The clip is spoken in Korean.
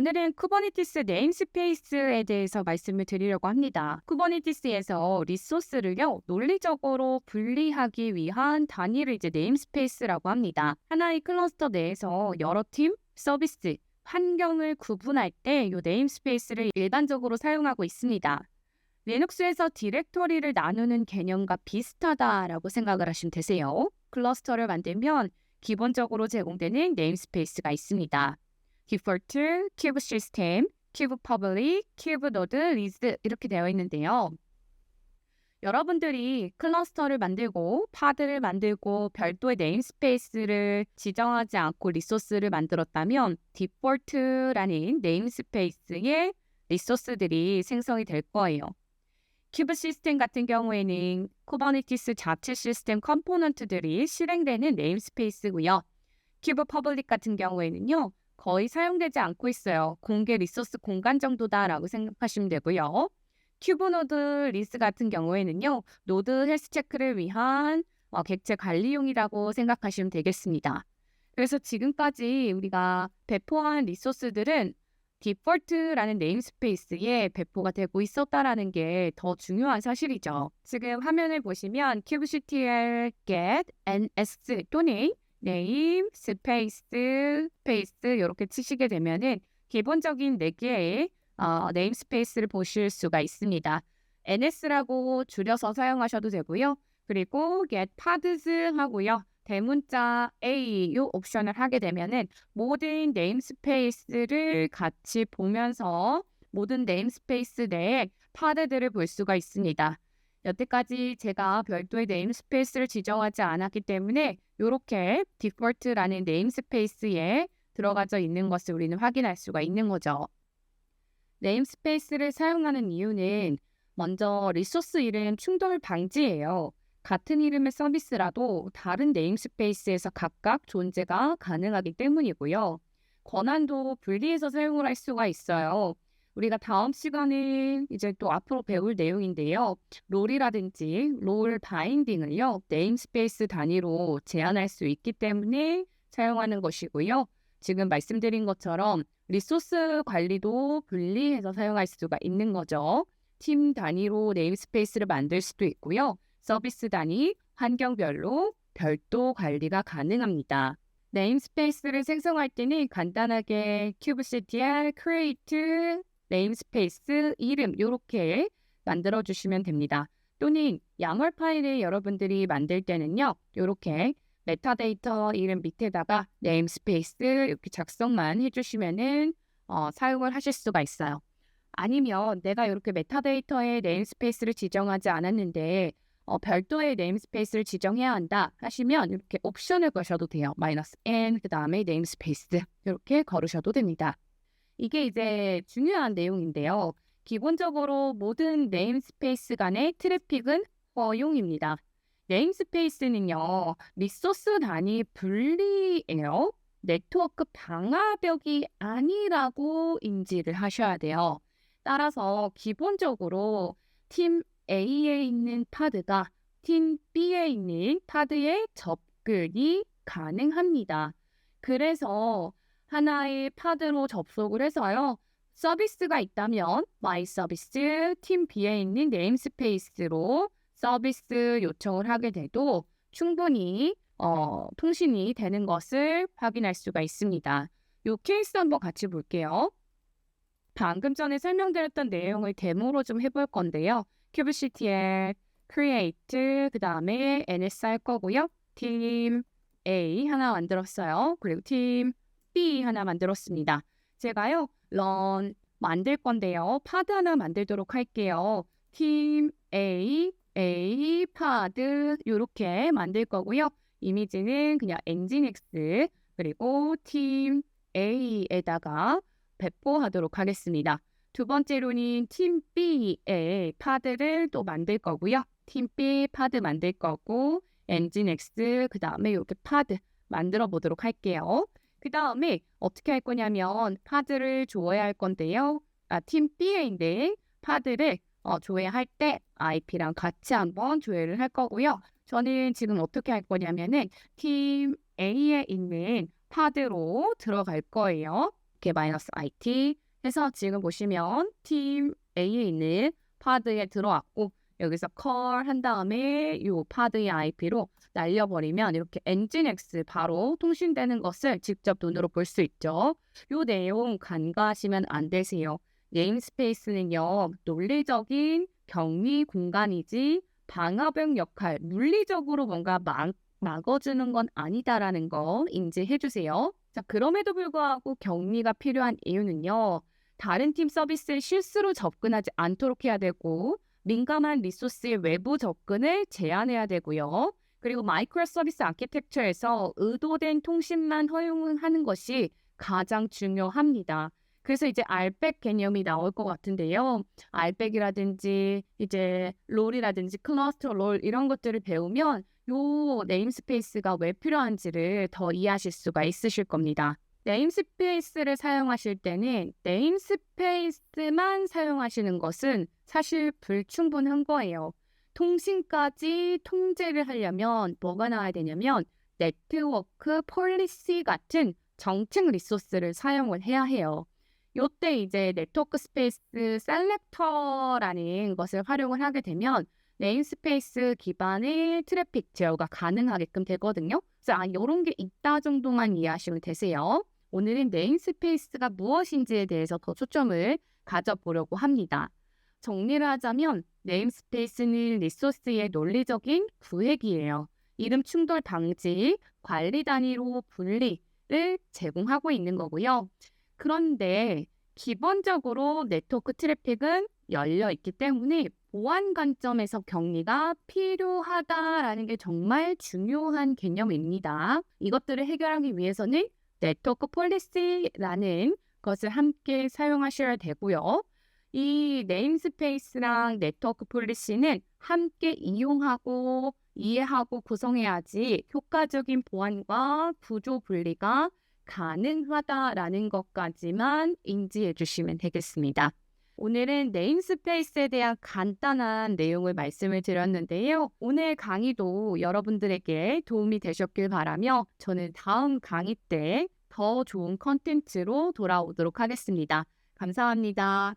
오늘은 쿠버네티스 네임스페이스에 대해서 말씀을 드리려고 합니다. 쿠버네티스에서 리소스를요, 논리적으로 분리하기 위한 단위를 이제 네임스페이스라고 합니다. 하나의 클러스터 내에서 여러 팀, 서비스, 환경을 구분할 때 이 네임스페이스를 일반적으로 사용하고 있습니다. 리눅스에서 디렉토리를 나누는 개념과 비슷하다라고 생각을 하시면 되세요. 클러스터를 만들면 기본적으로 제공되는 네임스페이스가 있습니다. 디폴트, 큐브 시스템, 큐브 퍼블릭, 큐브 노드, 리즈 이렇게 되어 있는데요. 여러분들이 클러스터를 만들고 파드를 만들고 별도의 네임스페이스를 지정하지 않고 리소스를 만들었다면 디폴트라는 네임스페이스의 리소스들이 생성이 될 거예요. 큐브 시스템 같은 경우에는 쿠버네티스 자체 시스템 컴포넌트들이 실행되는 네임스페이스고요. 큐브 퍼블릭 같은 경우에는요. 거의 사용되지 않고 있어요. 공개 리소스 공간 정도다라고 생각하시면 되고요. 큐브 노드 리스 같은 경우에는요. 노드 헬스 체크를 위한 객체 관리용이라고 생각하시면 되겠습니다. 그래서 지금까지 우리가 배포한 리소스들은 디폴트라는 네임스페이스에 배포가 되고 있었다라는 게 더 중요한 사실이죠. 지금 화면을 보시면 kubectl get ns 또는 name 스페이스 이렇게 치시게 되면은 기본적인 4개의 네임스페이스를 보실 수가 있습니다. ns라고 줄여서 사용하셔도 되고요. 그리고 get paths 하고요. 대문자 A 이 옵션을 하게 되면은 모든 네임스페이스를 같이 보면서 모든 네임스페이스 내에 파드들을 볼 수가 있습니다. 여태까지 제가 별도의 네임스페이스를 지정하지 않았기 때문에 이렇게 디폴트라는 네임스페이스에 들어가져 있는 것을 우리는 확인할 수가 있는 거죠. 네임스페이스를 사용하는 이유는 먼저 리소스 이름 충돌 방지예요. 같은 이름의 서비스라도 다른 네임스페이스에서 각각 존재가 가능하기 때문이고요. 권한도 분리해서 사용을 할 수가 있어요. 우리가 다음 시간에 이제 또 앞으로 배울 내용인데요. 롤이라든지 롤 바인딩을요. 네임스페이스 단위로 제한할 수 있기 때문에 사용하는 것이고요. 지금 말씀드린 것처럼 리소스 관리도 분리해서 사용할 수가 있는 거죠. 팀 단위로 네임스페이스를 만들 수도 있고요. 서비스 단위, 환경별로 별도 관리가 가능합니다. 네임스페이스를 생성할 때는 간단하게 kubectl create 네임스페이스 이름 이렇게 만들어 주시면 됩니다. 또는 야멀 파일을 여러분들이 만들 때는요. 이렇게 메타데이터 이름 밑에다가 네임스페이스 이렇게 작성만 해주시면은 사용을 하실 수가 있어요. 아니면 내가 이렇게 메타데이터에 네임스페이스를 지정하지 않았는데 별도의 네임스페이스를 지정해야 한다 하시면 이렇게 옵션을 거셔도 돼요. -n 그 다음에 네임스페이스 이렇게 걸으셔도 됩니다. 이게 이제 중요한 내용인데요. 기본적으로 모든 네임스페이스 간의 트래픽은 허용입니다. 네임스페이스는요. 리소스 단위 분리예요. 네트워크 방화벽이 아니라고 인지를 하셔야 돼요. 따라서 기본적으로 팀 A에 있는 파드가 팀 B에 있는 파드에 접근이 가능합니다. 그래서 하나의 파드로 접속을 해서요. 서비스가 있다면 My 서비스 팀 B에 있는 네임스페이스로 서비스 요청을 하게 돼도 충분히 통신이 되는 것을 확인할 수가 있습니다. 이 케이스 한번 같이 볼게요. 방금 전에 설명드렸던 내용을 데모로 좀 해볼 건데요. kubectl create 그 다음에 ns 할 거고요. 팀 A 하나 만들었어요. 그리고 팀 B 하나 만들었습니다. 제가요. run 만들 건데요. 파드 하나 만들도록 할게요. 팀 A 파드 이렇게 만들 거고요. 이미지는 그냥 nginx 그리고 팀 A에다가 배포하도록 하겠습니다. 두 번째로는 팀 B의 파드를 또 만들 거고요. 팀 B 파드 만들 거고 nginx 그 다음에 이렇게 파드 만들어 보도록 할게요. 그 다음에 어떻게 할 거냐면 파드를 조회할 건데요. 팀 B에 있는 파드를 조회할 때 IP랑 같이 한번 조회를 할 거고요. 저는 지금 어떻게 할 거냐면은 팀 A에 있는 파드로 들어갈 거예요. OK-IT 해서 지금 보시면 팀 A에 있는 파드에 들어왔고 여기서 call 한 다음에 이 파드의 IP로 날려버리면 이렇게 엔진X 바로 통신되는 것을 직접 눈으로 볼 수 있죠. 이 내용 간과하시면 안 되세요. 네임스페이스는요, 논리적인 격리 공간이지 방화벽 역할, 물리적으로 뭔가 막아주는 건 아니다라는 거 인지해 주세요. 자, 그럼에도 불구하고 격리가 필요한 이유는요, 다른 팀 서비스에 실수로 접근하지 않도록 해야 되고, 민감한 리소스의 외부 접근을 제한해야 되고요. 그리고 마이크로 서비스 아키텍처에서 의도된 통신만 허용하는 것이 가장 중요합니다. 그래서 이제 알백 개념이 나올 것 같은데요. 알백이라든지 이제 롤이라든지 클러스터 롤 이런 것들을 배우면 요 네임스페이스가 왜 필요한지를 더 이해하실 수가 있으실 겁니다. 네임스페이스를 사용하실 때는 네임스페이스만 사용하시는 것은 사실 불충분한 거예요. 통신까지 통제를 하려면 뭐가 나와야 되냐면 네트워크 폴리시 같은 정책 리소스를 사용을 해야 해요. 요때 이제 네트워크 스페이스 셀렉터라는 것을 활용을 하게 되면 네임스페이스 기반의 트래픽 제어가 가능하게끔 되거든요. 그래서 이런 게 있다 정도만 이해하시면 되세요. 오늘은 네임스페이스가 무엇인지에 대해서 더 초점을 가져보려고 합니다. 정리를 하자면 네임스페이스는 리소스의 논리적인 구획이에요. 이름 충돌 방지, 관리 단위로 분리를 제공하고 있는 거고요. 그런데 기본적으로 네트워크 트래픽은 열려 있기 때문에 보안 관점에서 격리가 필요하다라는 게 정말 중요한 개념입니다. 이것들을 해결하기 위해서는 네트워크 폴리시라는 것을 함께 사용하셔야 되고요. 이 네임스페이스랑 네트워크 폴리시는 함께 이용하고 이해하고 구성해야지 효과적인 보안과 구조 분리가 가능하다라는 것까지만 인지해 주시면 되겠습니다. 오늘은 네임스페이스에 대한 간단한 내용을 말씀을 드렸는데요. 오늘 강의도 여러분들에게 도움이 되셨길 바라며 저는 다음 강의 때 더 좋은 컨텐츠로 돌아오도록 하겠습니다. 감사합니다.